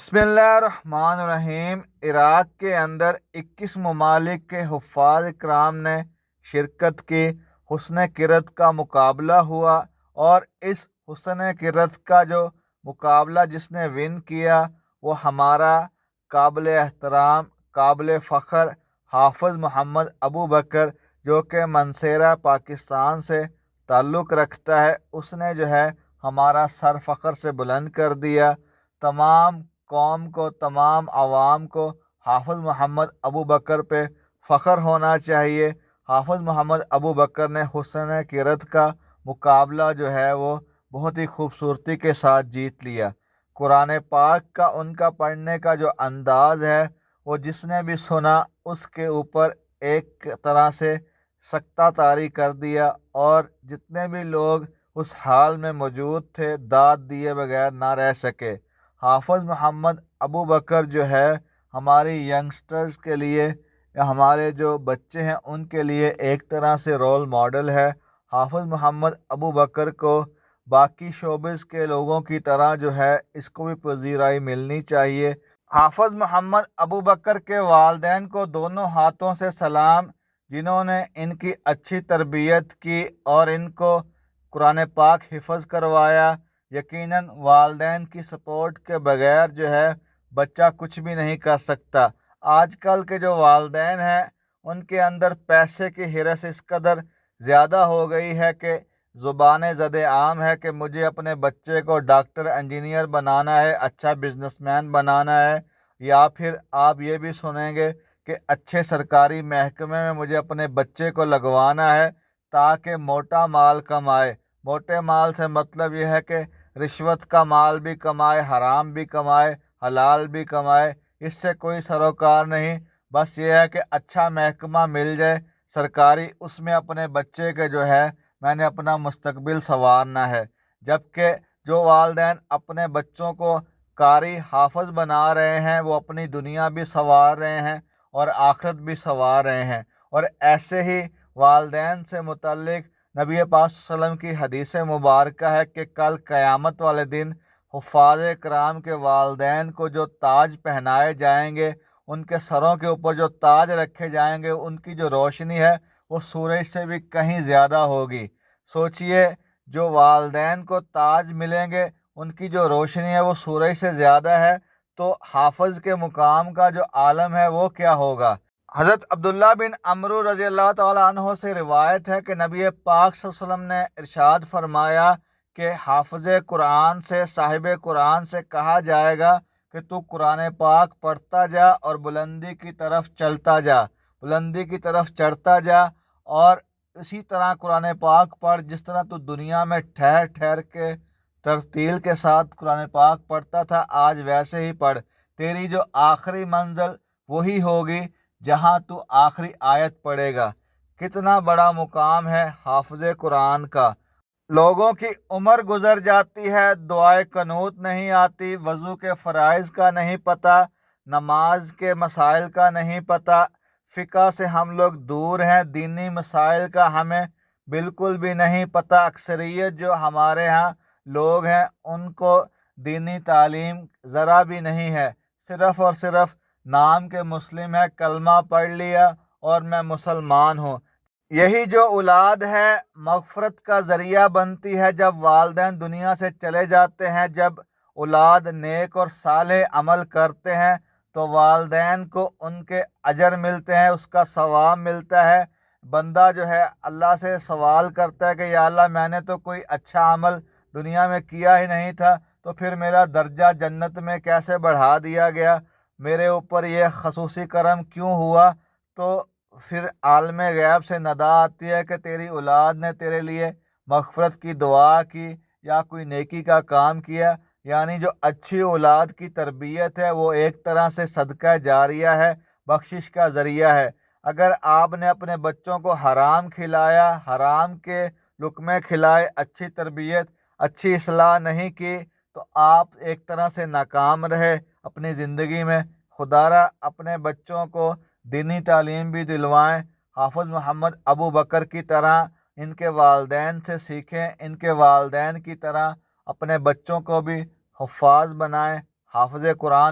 बिस्मिल्लाहिर्रहमानिर्रहीम। इराक़ के अंदर 21 ममालिक के हुफ़्फ़ाज़ इकराम ने शिरकत की। हुस्न क़िरत का मुकाबला हुआ और इस हुस्न क़िरत का जो मुकाबला जिसने विन किया वो हमारा काबिल एहतराम काबिल फ़ख्र हाफ़िज़ मोहम्मद अबू बकर जो कि मनसेरा पाकिस्तान से ताल्लुक़ रखता है, उसने जो है हमारा सर फ़ख्र से बुलंद कर दिया। तमाम कौम को, तमाम आवाम को हाफ़िज़ मोहम्मद अबू बकर पे फ़ख्र होना चाहिए। हाफ़िज़ मोहम्मद अबू बकर ने हुस्न क़िरत का मुकाबला जो है वो बहुत ही खूबसूरती के साथ जीत लिया। कुरान पाक का उनका पढ़ने का जो अंदाज़ है वो जिसने भी सुना उसके ऊपर एक तरह से सक्ता तारी कर दिया, और जितने भी लोग उस हाल में मौजूद थे दाद दिए बगैर ना रह सके। हाफ़िज़ मोहम्मद अबू बकर जो है हमारी यंगस्टर्स के लिए या हमारे जो बच्चे हैं उनके लिए एक तरह से रोल मॉडल है। हाफ़िज़ मोहम्मद अबू बकर को बाकी शोबिस के लोगों की तरह जो है इसको भी पजीराई मिलनी चाहिए। हाफ़िज़ मोहम्मद अबू बकर के वालिदैन को दोनों हाथों से सलाम, जिन्होंने इनकी अच्छी तरबियत की और इनको कुरान पाक हिफ़्ज़ करवाया। यकीनन वालिदैन की सपोर्ट के बगैर जो है बच्चा कुछ भी नहीं कर सकता। आजकल के जो वालिदैन हैं उनके अंदर पैसे की हिरस इस कदर ज़्यादा हो गई है कि ज़ुबान ज़द आम है कि मुझे अपने बच्चे को डॉक्टर इंजीनियर बनाना है, अच्छा बिजनेसमैन बनाना है, या फिर आप ये भी सुनेंगे कि अच्छे सरकारी महकमे में मुझे अपने बच्चे को लगवाना है ताकि मोटा माल कमाए। मोटे माल से मतलब यह है कि रिश्वत का माल भी कमाए, हराम भी कमाए, हलाल भी कमाए, इससे कोई सरोकार नहीं। बस ये है कि अच्छा महकमा मिल जाए सरकारी, उसमें अपने बच्चे के जो है मैंने अपना मुस्तकबिल संवारना है। जबकि जो वालिदैन अपने बच्चों को कारी हाफ़िज़ बना रहे हैं वो अपनी दुनिया भी संवार रहे हैं और आखिरत भी संवार रहे हैं। और ऐसे ही वालिदैन से मुतल्लिक नबी पाक सल्लल्लाहु अलैहि वसल्लम की हदीस मुबारक है कि कल क़यामत वाले दिन हुफ़्फ़ाज़ इकराम के वालिदैन को जो ताज पहनाए जाएंगे, उनके सरों के ऊपर जो ताज रखे जाएंगे, उनकी जो रोशनी है वो सूरज से भी कहीं ज़्यादा होगी। सोचिए, जो वालिदैन को ताज मिलेंगे उनकी जो रोशनी है वो सूरज से ज़्यादा है, तो हाफ़िज़ के मुकाम का जो आलम है वो क्या होगा। हज़रत अब्दुल्ला बिन अमरू रज़ी अल्लाह तआला अन्हो से रिवायत है कि नबी पाक सल्लल्लाहु अलैहि वसल्लम ने इरशाद फरमाया कि हाफ़िज़ कुरान से, साहिब कुरान से कहा जाएगा कि तू कुरान पाक पढ़ता जा और बुलंदी की तरफ चलता जा, बुलंदी की तरफ चढ़ता जा, और इसी तरह कुरान पाक पढ़ जिस तरह तू दुनिया में ठहर ठहर के तरतील के साथ कुरान पाक पढ़ता था, आज वैसे ही पढ़। तेरी जो आखिरी मंजिल वही होगी जहाँ तू आखिरी आयत पढ़ेगा। कितना बड़ा मुकाम है हाफ़िज़ कुरान का। लोगों की उम्र गुजर जाती है, दुआए कनूत नहीं आती, वज़ू के फ़राइज़ का नहीं पता, नमाज के मसाइल का नहीं पता, फ़िक़्ह से हम लोग दूर हैं, दीनी मसाइल का हमें बिल्कुल भी नहीं पता। अक्सरियत जो हमारे यहाँ लोग हैं उनको दीनी तालीम ज़रा भी नहीं है, सिर्फ़ और सिर्फ नाम के मुस्लिम है, कलमा पढ़ लिया और मैं मुसलमान हूँ। यही जो औलाद है मग़फ़रत का ज़रिया बनती है जब वालिदैन दुनिया से चले जाते हैं। जब औलाद नेक और सालेह अमल करते हैं तो वालिदैन को उनके अजर मिलते हैं, उसका सवाब मिलता है। बंदा जो है अल्लाह से सवाल करता है कि या अल्लाह, मैंने तो कोई अच्छा अमल दुनिया में किया ही नहीं था, तो फिर मेरा दर्जा जन्नत में कैसे बढ़ा दिया गया, मेरे ऊपर ये खसूसी करम क्यों हुआ। तो फिर आलम गैब से नदा आती है कि तेरी औलाद ने तेरे लिए मग़फ़रत की दुआ की या कोई नेकी का काम किया। यानी जो अच्छी औलाद की तरबियत है वो एक तरह से सदका जारिया है, बख्शिश का ज़रिया है। अगर आपने अपने बच्चों को हराम खिलाया, हराम के लुक़मे खिलाए, अच्छी तरबियत, अच्छी इस्लाह नहीं की, तो आप एक तरह से नाकाम रहे अपनी ज़िंदगी में। खुदारा अपने बच्चों को दीनी तालीम भी दिलवाएं, हाफ़िज़ मोहम्मद अबू बकर की तरह इनके वालिदैन से सीखें, इनके वालिदैन की तरह अपने बच्चों को भी हुफ़्फ़ाज़ बनाएं, हाफ़िज़ कुरान